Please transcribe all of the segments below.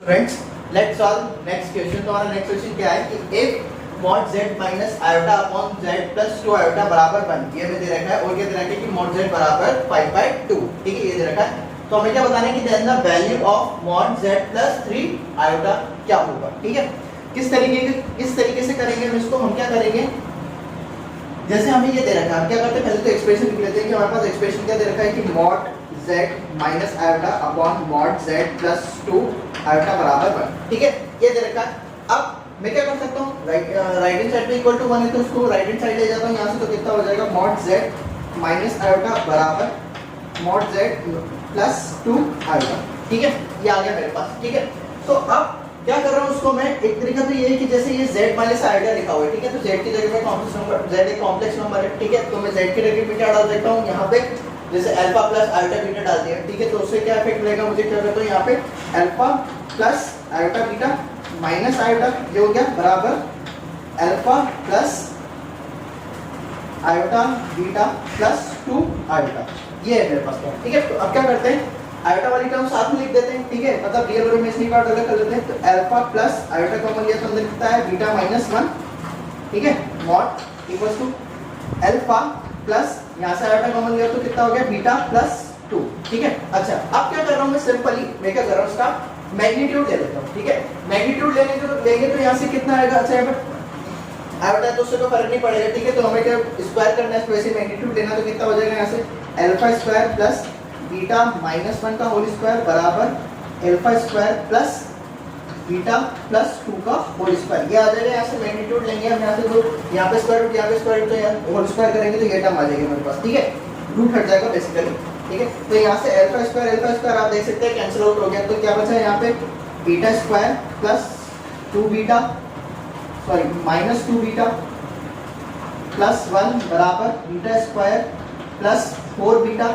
Friends let's solve next question. तो हमारा next question क्या है कि if mod z minus iota upon z plus 2 iota बराबर 1 ये हमें दे रखा है और ये दे रखा है कि mod z बराबर 5/2। ठीक है, ये दे रखा है। तो हमें क्या बताना है कि then the value of mod z plus 3 iota क्या होगा। ठीक है, किस तरीके से करेंगे हम इसको। हम क्या करेंगे, जैसे हमें ये दे रखा है, हम क्या करते हैं पहले तो एक्सप्रेशन लिख लेते हैं कि हमारे पास एक्सप्रेशन क्या दे रखा है कि mod z minus iota upon mod z plus 2 iota बराबर 1। ठीक है, ये दे रखा है। अब मैं क्या कर सकता हूँ, राइट हैंड साइड पे इक्वल टू 1 है तो उसको राइट हैंड साइड ले जाता हूँ यहाँ से। तो कितना हो जाएगा mod z माइनस आयोटा बराबर mod z प्लस 2 आयोटा। ठीक है, ये आ गया मेरे पास। ठीक है, तो अब क्या कर रहा हूँ उसको मैं, एक तरीका तो ये है कि जैसे ये z माइनस आयोटा लिखा हुआ है। ठीक है, तो z की जगह में कॉम्प्लेक्स नंबर, z एक कॉम्प्लेक्स नंबर है। ठीक है, तो मैं z की जगह में क्या डाल देता हूँ यहाँ पे, जैसे अल्फा प्लस आयोटा बीटा डाल दिया। ठीक है, तो उससे क्या इफेक्ट मिलेगा, मुझे क्या करता हूँ यहाँ पे alpha plus iota beta minus iota ये हो गया बराबर alpha plus iota beta plus 2 iota. ये है मेरे पास क्या। ठीक है, तो अब क्या करते हैं, आयोटा वाली टर्म साथ में लिख देते हैं। ठीक है, मतलब रियल और इमेजिनरी पार्ट अलग कर लेते हैं। तो अल्फा प्लस आयोटा कॉमन लिया तो अंदर कितना है बीटा माइनस 1। ठीक है, mod equals to alpha plus यहाँ से आयोटा कॉमन लिया तो कितना हो गया बीटा प्लस 2। ठीक है, अच्छा अब क्या कर रहा हूँ मैं, सिंपली मैं क्या कर रहा हूँ उसका मैग्नीट्यूड ले लेता हूँ। ठीक है, मैग्नीट्यूड लेंगे तो यहाँ से कितना आएगा, अच्छा यहाँ पर आयोटा है तो उससे कोई फर्क नहीं पड़ेगा। ठीक है, तो हमें क्या स्क्वायर करना है, वैसे मैग्नीट्यूड लेना तो कितना हो जाएगा यहाँ से alpha square plus beta minus 1 का होल स्क्वायर बराबर alpha square plus beta plus 2 का होल स्क्वायर। ये आ जाएगा यहाँ से मैग्नीट्यूड लेंगे हम यहाँ से, तो यहाँ पे स्क्वायर रूट यहाँ पे स्क्वायर रूट, तो यहाँ होल स्क्वायर करेंगे तो ये टर्म आ जाएगी मेरे पास। ठीक है, रूट हट जाएगा बेसिकली। ठीक है, तो यहाँ से अल्फा स्क्वायर आप देख सकते हैं कैंसिल आउट हो गया। तो क्या बचा है यहाँ पे beta square plus 2 beta sorry minus 2 beta plus 1 बराबर beta square plus 4 beta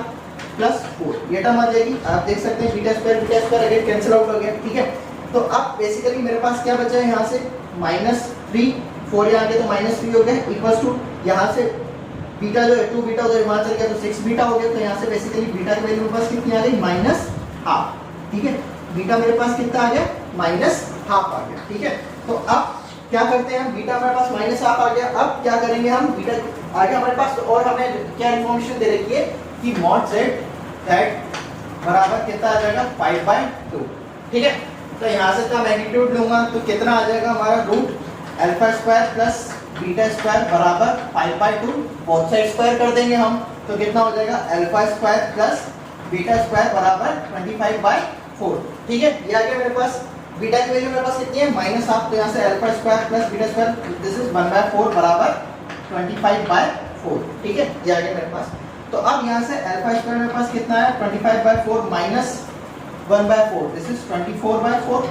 plus 4। ये टर्म आ जाएगी, आप देख सकते हैं beta square again cancel out हो गया। ठीक है, तो अब बेसिकली मेरे पास क्या बचा है यहाँ से -3 4 यहाँ आ गया तो -3 हो गया इक्वल्स टू यहाँ से बीटा जो है 2 बीटा उधर वहाँ चल गया तो 6 बीटा हो गया। तो यहाँ से बेसिकली बीटा की वैल्यू मेरे पास कितनी आ गई -½ ठीक है, बीटा मेरे पास कितना आ गया -½ आ गया। ठीक है, तो अब क्या करते हैं हम, बीटा हमारे पास -½ आ गया। अब क्या करेंगे हम, बीटा आगे हमारे पास और हमें क्या इन्फॉर्मेशन दे रखी है कि mod z दैट बराबर कितना आ जाएगा 5/2। ठीक है, तो यहाँ से का मैग्नीट्यूड लूंगा तो कितना आ जाएगा हमारा root alpha square plus beta square बराबर 5/2। बोथ साइड स्क्वायर कर देंगे हम तो कितना हो जाएगा alpha square plus beta square बराबर 25/4। ठीक है, ये आ गया मेरे पास। बीटा की वैल्यू मेरे पास कितनी है -½ तो यहाँ से alpha square plus beta square this is 1/4 बराबर 25/4। ठीक है, ये आ गया मेरे पास। तो अब यहाँ से अल्फा स्क्वायर मेरे पास कितना है 25/4 माइनस 1/4 दिस इज 24/4।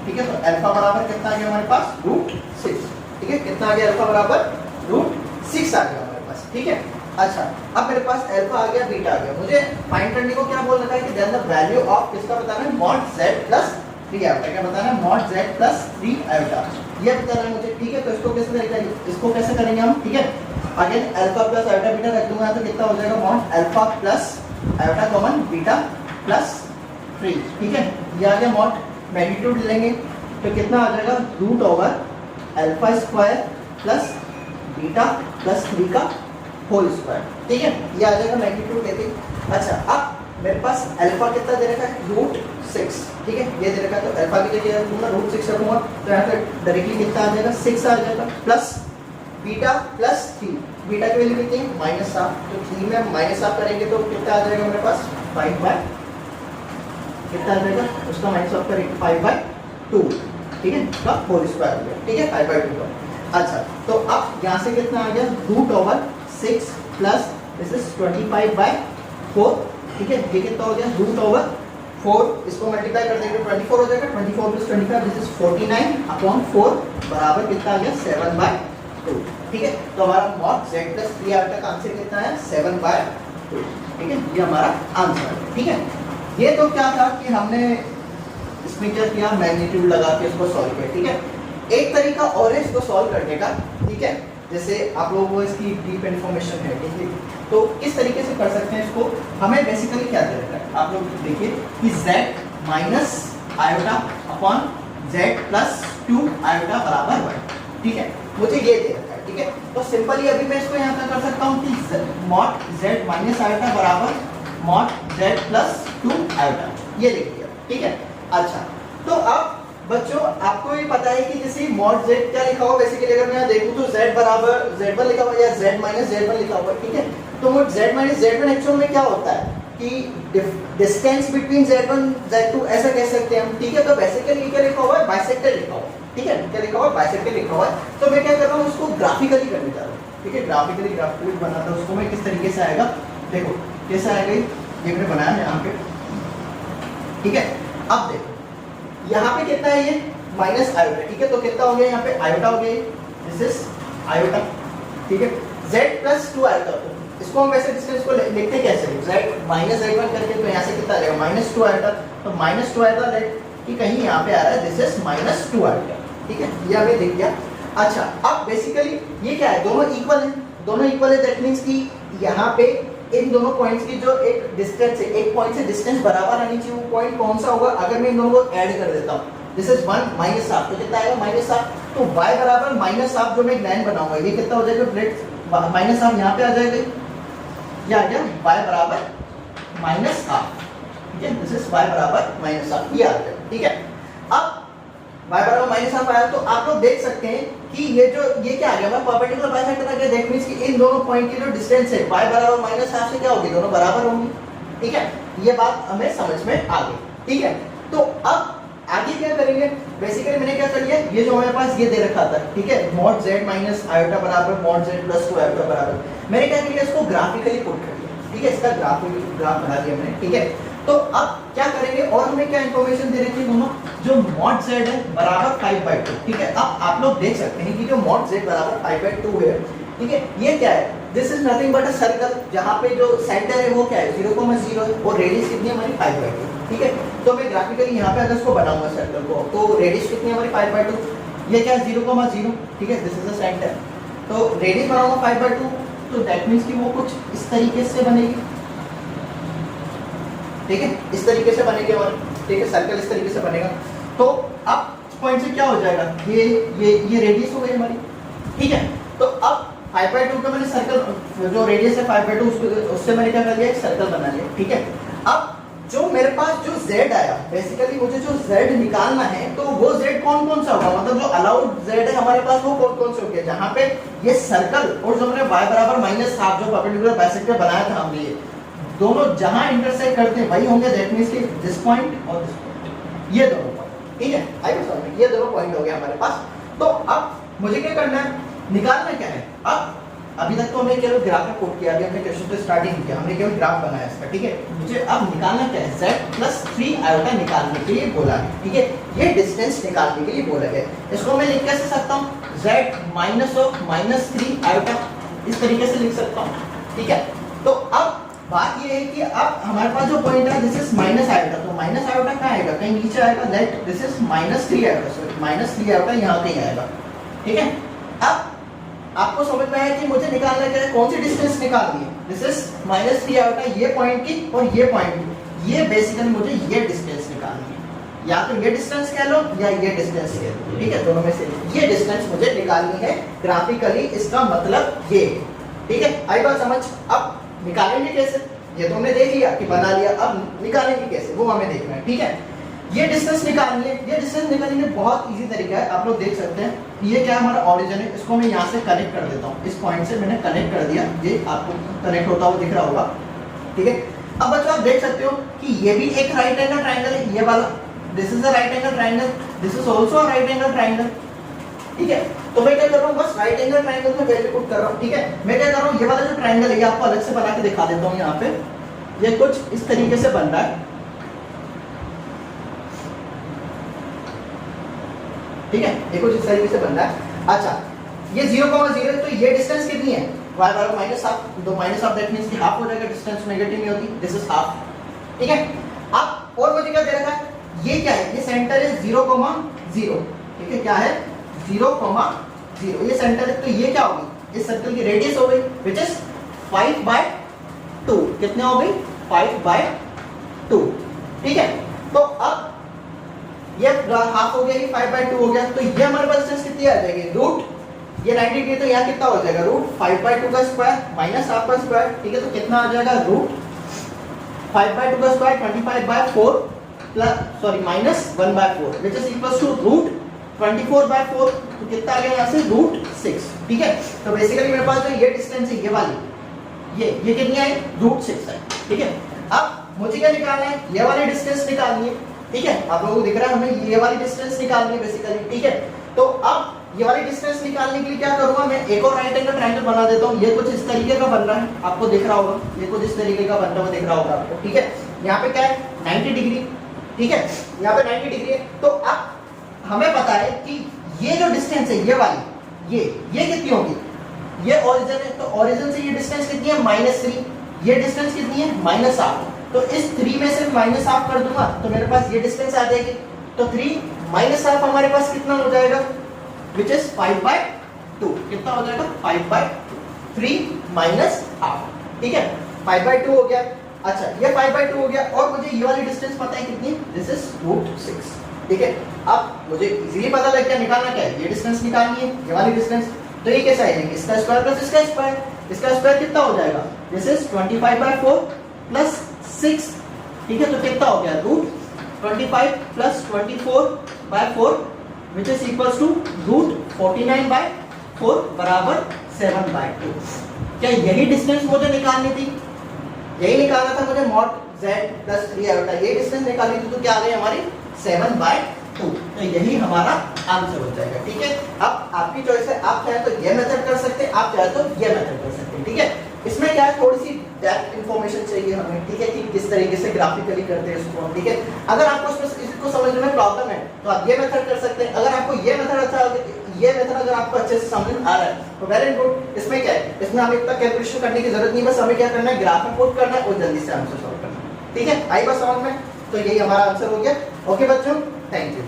ठीक है, तो अल्फा बराबर कितना आ गया हमारे पास √6। ठीक है, कितना आ गया अल्फा बराबर √6 आ गया हमारे पास। ठीक है, अच्छा अब मेरे पास अल्फा आ गया बीटा आ गया, मुझे फाइंड करने को क्या बोल रखा है कि देन द वैल्यू ऑफ किसका बताना है mod z प्लस 3 आयोटा। क्या बताना है mod z प्लस 3 आयोटा ये बताना है मुझे। ठीक है, तो इसको कैसे करेंगे हम। ठीक है, again alpha plus iota beta रख दूंगा तो कितना हो जाएगा mod alpha plus iota common beta plus 3। ठीक है, ये आ गया mod मैग्नीट्यूड लेंगे तो कितना आ जाएगा √ alpha square plus beta plus 3 का होल स्क्वायर। ठीक है, ये आ जाएगा मैग्नीट्यूड लेके। अच्छा अब मेरे पास अल्फा कितना दे रखा है √6। ठीक है, ये दे रखा है तो अल्फा की जगह रखूंगा √6 रखूंगा तो यहाँ पे डायरेक्टली कितना आ जाएगा 6 आ जाएगा प्लस बीटा प्लस 3। बीटा की वैल्यू कितनी है -½ तो 3 में -½ करेंगे तो कितना आ जाएगा मेरे पास 5 कितना आ जाएगा उसका -½ करेंगे 5/2। ठीक है, का होल स्क्वायर हो गया। ठीक है, 5/2 का। अच्छा तो अब यहाँ से कितना आ गया √6 प्लस दिस इज 25/4। ठीक है, ये कितना हो गया √4 इसको मल्टीप्लाई कर देंगे 24 हो जाएगा। 24 + 25 दिस इज 49/4 बराबर कितना आ गया 7/2। ठीक है, तो हमारा mod z प्लस 3 आयोटा का आंसर कितना है 7/2। ठीक है, ये हमारा आंसर है। ठीक है, ये तो क्या था कि हमने इसमें क्या किया मैग्नीट्यूड लगा के इसको सॉल्व किया। ठीक है, एक तरीका और है इसको सॉल्व करने का। ठीक है, जैसे आप लोगों को इसकी डीप इन्फॉर्मेशन है। ठीक है, तो किस तरीके से कर सकते हैं इसको, हमें बेसिकली क्या दे रखा है आप लोग देखिए कि z minus iota upon z plus 2 iota बराबर 1, ठीक है, मुझे ये दे रखा है, ठीक है। तो सिंपली अभी मैं इसको यहाँ पे कर सकता हूँ कि मॉड z माइनस आयोटा बराबर मॉड z प्लस 2 आयोटा, ये लिख दिया, ठीक है। अच्छा, तो अब बच्चों आपको ये पता है कि जैसे मॉड z क्या लिखा हुआ, बेसिकली अगर मैं यहाँ देखूँ तो z बराबर z1 लिखा हुआ या z माइनस z1 लिखा हुआ, ठीक है। तो mode z minus z1 actual में क्या होता है कि डिस्टेंस बिटवीन z1 z2 ऐसा कह सकते हैं हम, ठीक है। तो बेसिकली क्या लिखा हुआ है, बाइसेक्टर लिखा हुआ है, ठीक है, क्या लिखा हुआ है, बाइसेक्टर लिखा हुआ है। तो मैं क्या कर रहा हूँ, उसको ग्राफिकली करने जा रहा हूँ, ठीक है, ग्राफिकली बनाता हूँ उसको मैं, किस तरीके से आएगा, देखो कैसा आएगा, ये मैंने बनाया है यहाँ पे, ठीक है। अब देखो यहाँ पे कितना है, ये माइनस आयोटा, ठीक है, तो कितना हो गया यहाँ पे, आयोटा हो गया, दिस इज आयोटा, ठीक है, z प्लस 2 आयोटा। इसको हम वैसे डिस्टेंस को लिखते कैसे, z माइनस z1 करके, तो यहाँ से कितना आ जाएगा, माइनस 2 आयोटा। तो माइनस 2 आयोटा लेट कि कहीं यहाँ पे आ रहा है, दिस इज माइनस 2 आयोटा, ठीक है, ये हमें दिख गया। अच्छा, अब बेसिकली ये क्या है, दोनों इक्वल है, दोनों इक्वल है, दैट मींस कि यहाँ पे इन दोनों पॉइंट्स की जो एक डिस्टेंस है, एक पॉइंट से डिस्टेंस बराबर आनी चाहिए, वो पॉइंट कौन सा होगा, अगर मैं इन दोनों को ऐड कर देता हूँ, दिस इज 1 माइनस हाफ, तो कितना आएगा, माइनस हाफ। तो y बराबर माइनस हाफ, जो मैं एक लाइन बनाऊंगा, ये कितना हो जाएगा, प्लेट माइनस हाफ यहाँ पे आ जाएगा, ये आ गया y बराबर माइनस हाफ, ठीक है, दिस इज y बराबर माइनस हाफ, ये आ गया, ठीक है। अब y बराबर माइनस हाफ आया, तो आप लोग देख सकते हैं कि ये जो ये क्या आ गया, परपेंडिकुलर बाइसेक्टर आ गया, दैट मींस कि इन दोनों पॉइंट की जो डिस्टेंस है y बराबर माइनस हाफ से क्या होगी, दोनों बराबर होंगी, ठीक है, ये बात हमें समझ में आ गई, ठीक है। तो अब आगे क्या करेंगे, बेसिकली मैंने क्या कर लिया, ये जो हमारे पास ये दे रखा था, ठीक है, मॉड z माइनस आयोटा बराबर मॉड z प्लस 2 आयोटा बराबर, मैंने क्या किया, इसको ग्राफिकली पुट कर दिया, ठीक है, इसका ग्राफ बना दिया मैंने, ठीक है। तो अब क्या करेंगे, और हमें क्या इंफॉर्मेशन दे रखी है दोनों, जो मॉड z है बराबर 5/2, ठीक है। अब आप लोग देख सकते हैं कि जो मॉड z बराबर 5/2 है, ठीक है, ये क्या है, this is nothing but a circle, जहां पे जो सेंटर है वो क्या है, 0,0 है, और रेडियस कितनी है हमारी 5/2, ठीक है। तो मैं ग्राफिकली यहाँ पे अगर इसको बनाऊंगा सर्कल को, तो रेडियस कितनी है हमारी 5/2, ये क्या है 0,0, ठीक है, दिस इज द सेंटर। तो रेडियस बनाऊंगा 5/2, तो दैट मींस कि वो कुछ इस तरीके से बनेगी, ठीक है, इस तरीके से बनेगी हमारी, ठीक है, सर्कल इस तरीके से बनेगा। तो अब पॉइंट से क्या हो जाएगा, ये रेडियस हो गई हमारी, ठीक है। तो अब 5/2 का मैंने सर्कल, जो रेडियस है 5/2, उससे मैंने क्या कर लिया, एक सर्कल बना लिया, ठीक है। अब जो मेरे पास जो z आया, बेसिकली मुझे जो z निकालना है, तो वो z कौन कौन सा होगा, मतलब जो अलाउड z है हमारे पास, वो कौन कौन से होंगे, जहां पे ये सर्कल और जो हमने y बराबर माइनस हाफ जो परपेंडिकुलर बाइसेक्टर बनाया था हमने, ये दोनों जहां इंटरसेक्ट करते हैं वही होंगे, दैट मींस कि दिस पॉइंट और दिस पॉइंट, ये दोनों पॉइंट, ठीक है, आई बात समझ में, ये दोनों पॉइंट हो गए हमारे पास। तो अब मुझे क्या करना है, निकालना क्या है, अब अभी तक तो हमने केवल ग्राफ में कोट किया, अभी हमने क्वेश्चन से स्टार्टिंग किया, हमने केवल ग्राफ बनाया इसका, ठीक है। मुझे अब निकालना क्या है, z प्लस 3 आयोटा निकालने के लिए बोला है, ठीक है, ये डिस्टेंस निकालने के लिए बोला है। इसको मैं लिख कैसे सकता हूँ, z minus of minus 3 iota, इस तरीके से लिख सकता हूँ, ठीक है। तो अब बात ये है कि अब हमारे पास जो पॉइंट है, दिस इज माइनस आयोटा, तो माइनस आयोटा कहाँ आएगा, कहीं नीचे आएगा, let this is minus 3 iota, sorry minus 3 iota यहाँ कहीं आएगा, ठीक है। अब आपको समझ में आया कि मुझे निकालना क्या है, कौन सी डिस्टेंस निकालनी है, दिस इज माइनस 3 आयोटा, ये पॉइंट की और ये पॉइंट की, ये बेसिकली मुझे ये डिस्टेंस निकालनी है, या तो ये डिस्टेंस कह लो या ये डिस्टेंस कह लो, ठीक है, दोनों में से ये डिस्टेंस मुझे निकालनी है ग्राफिकली, इसका मतलब ये, ठीक है, आई बात समझ। अब निकालेंगे कैसे, ये तो हमने देख लिया कि बना लिया, अब निकालेंगे कैसे वो हमें देखना है, ठीक है। ये डिस्टेंस निकालनी है, ये डिस्टेंस निकालने का बहुत इजी तरीका है, आप लोग देख सकते हैं, ये क्या हमारा ऑरिजिन है, इसको मैं यहाँ से कनेक्ट कर देता हूँ, इस पॉइंट से मैंने कनेक्ट कर दिया, ये आपको कनेक्ट होता हुआ दिख रहा होगा, ठीक है। अब बच्चों आप देख सकते हो कि ये भी एक राइट एंगल ट्राइंगल है, ये वाला, this is a right angle triangle, this is also a right angle triangle, ठीक है। तो मैं क्या कर रहा हूँ, बस राइट एंगल ट्राइंगल में वैल्यू पुट कर रहा हूँ, ठीक है। मैं क्या कर रहा हूँ, ये वाला जो ट्राइंगल है ये आपको अलग से बना के दिखा देता हूँ, यहाँ पे ये कुछ इस तरीके से बन रहा है, ठीक है, ये कुछ इस तरीके से बन रहा है। अच्छा, ये 0,0 तो ये डिस्टेंस कितनी है, y बराबर माइनस हाफ, तो माइनस हाफ दैट मींस कि हाफ हो जाएगा, डिस्टेंस नेगेटिव नहीं होती, दिस इज हाफ, ठीक है। अब और मुझे क्या दे रखा है, ये क्या है, ये सेंटर है 0,0, ठीक है, क्या है 0,0, ये सेंटर है, तो ये क्या होगी, इस सर्कल की रेडियस हो गई, व्हिच इज 5/2, कितने हो गई 5/2, ठीक है। तो अब हाफ हो गया, ये 5/2 हो गया, तो ये हमारे पास डिस्टेंस कितनी आ जाएगी, रूट ये 90 डिग्री, तो यहाँ कितना हो जाएगा, रूट 5/2 का स्क्वायर माइनस हाफ का स्क्वायर, ठीक है, तो कितना आ जाएगा, रूट 5/2 का square 25/4 plus sorry minus 1/4 which is equals to root 24/4, तो कितना आ गया यहाँ से, रूट 6, ठीक है। तो बेसिकली मेरे पास जो ये डिस्टेंस है, ये वाली ये कितनी है, रूट 6 है, ठीक है। अब मुझे क्या निकालना है, ये वाली डिस्टेंस निकालनी है, ठीक है, आप लोगों को दिख रहा है हमें ये वाली डिस्टेंस निकालनी है बेसिकली, ठीक है। तो अब ये वाली डिस्टेंस निकालने के लिए क्या करूंगा, मैं एक और राइट एंगल ट्रायंगल बना देता हूँ, ये कुछ इस तरीके का बन रहा है, आपको दिख रहा होगा, ये कुछ इस तरीके का बनता हुआ दिख रहा होगा आपको, ठीक है। यहाँ पे क्या है, 90 डिग्री, ठीक है, यहाँ पे 90 डिग्री है। तो अब हमें पता है कि ये जो डिस्टेंस है, ये वाली ये कितनी होगी, ये ओरिजिन है, तो ओरिजिन से ये डिस्टेंस कितनी है, -3, ये डिस्टेंस कितनी है, -8, तो इस 3 में से -8 कर दूंगा तो मेरे पास ये डिस्टेंस आ जाएगी, तो 3 - 8 हमारे पास कितना हो जाएगा, विच इज 5/2, कितना हो जाएगा, 5/2, 3 - 8, ठीक है, 5/2 हो गया। अच्छा ये 5/2 हो गया, और मुझे ये वाली डिस्टेंस पता है कितनी, दिस इज रूट 6, ठीक है। अब मुझे इजीली पता लग गया निकालना क्या है, ये डिस्टेंस निकालनी है, ये वाली डिस्टेंस, तो ये कैसे आएगी, इसका स्क्वायर प्लस इसका स्क्वायर, इसका स्क्वायर कितना हो जाएगा, दिस इज 25/4 प्लस 6, ठीक है, तो कितना हो गया, root 25 plus 24/4 which is equals to root 49/4 बराबर 7/2। क्या यही डिस्टेंस मुझे निकालनी थी, यही निकालना था मुझे, मॉड z प्लस 3 आयोटा, ये डिस्टेंस निकालनी थी, तो क्या आ गई हमारी 7/2, तो यही हमारा आंसर हो जाएगा, ठीक है। अब आपकी चॉइस है, आप चाहे तो ये मेथड कर सकते हैं, आप चाहे तो ये मेथड कर सकते हैं, ठीक है। इसमें क्या है, थोड़ी सी डेप्थ इंफॉर्मेशन चाहिए हमें, ठीक है, कि किस तरीके से ग्राफिकली करते हैं इसको, ठीक है। अगर आपको इसको समझने में प्रॉब्लम है तो आप ये मेथड कर सकते हैं, अगर आपको ये मेथड अच्छा, ये मेथड अगर आपको अच्छे से समझ में आ रहा है तो वेरी गुड। इसमें क्या है, इसमें हमें इतना कैलकुलेशन करने की जरूरत नहीं, बस हमें क्या करना है, ग्राफ में पुट करना है और जल्दी से आंसर सॉल्व करना है, ठीक है। आई बात समझ में, तो यही हमारा आंसर हो गया। ओके बच्चों, थैंक यू।